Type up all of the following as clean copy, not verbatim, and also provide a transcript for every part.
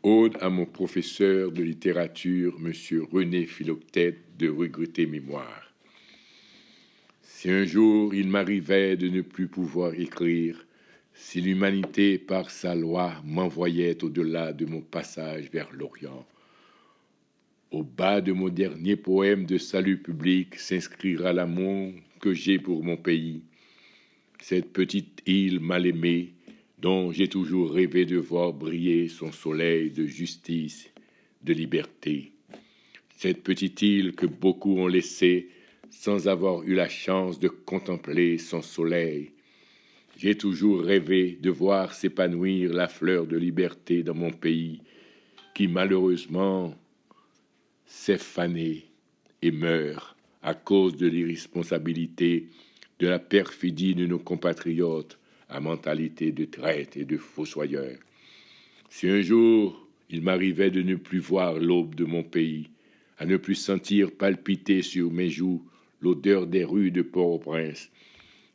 Ode à mon professeur de littérature, M. René Philoctète, de regretter mémoire. Si un jour il m'arrivait de ne plus pouvoir écrire, si l'humanité, par sa loi, m'envoyait au-delà de mon passage vers l'Orient, au bas de mon dernier poème de salut public s'inscrira l'amour que j'ai pour mon pays, cette petite île mal aimée dont j'ai toujours rêvé de voir briller son soleil de justice, de liberté. Cette petite île que beaucoup ont laissée sans avoir eu la chance de contempler son soleil. J'ai toujours rêvé de voir s'épanouir la fleur de liberté dans mon pays, qui malheureusement s'est fanée et meurt à cause de l'irresponsabilité, de la perfidie de nos compatriotes à mentalité de traite et de fossoyeur. Si un jour il m'arrivait de ne plus voir l'aube de mon pays, à ne plus sentir palpiter sur mes joues l'odeur des rues de Port-au-Prince,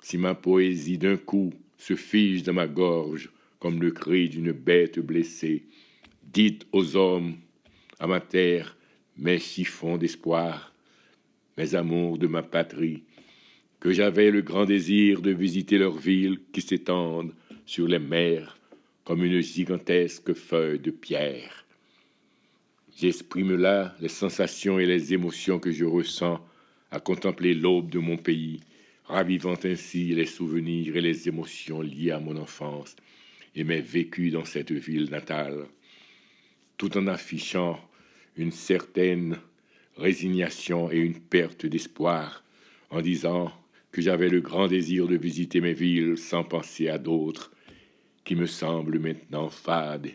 si ma poésie d'un coup se fige dans ma gorge comme le cri d'une bête blessée, dites aux hommes, à ma terre, mes chiffons d'espoir, mes amours de ma patrie, que j'avais le grand désir de visiter leurs villes qui s'étendent sur les mers comme une gigantesque feuille de pierre. J'exprime là les sensations et les émotions que je ressens à contempler l'aube de mon pays, ravivant ainsi les souvenirs et les émotions liées à mon enfance et mes vécus dans cette ville natale, tout en affichant une certaine résignation et une perte d'espoir, en disant que j'avais le grand désir de visiter mes villes sans penser à d'autres qui me semblent maintenant fades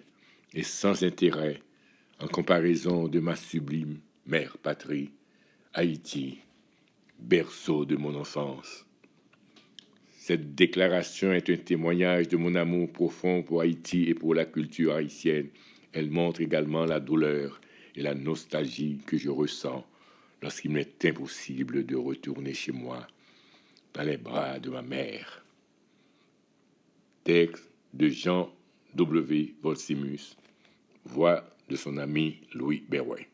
et sans intérêt en comparaison de ma sublime mère patrie, Haïti, berceau de mon enfance. Cette déclaration est un témoignage de mon amour profond pour Haïti et pour la culture haïtienne. Elle montre également la douleur et la nostalgie que je ressens lorsqu'il m'est impossible de retourner chez moi, dans les bras de ma mère. Texte de Jean W. Volsimus, voix de son ami Louis Berrouet.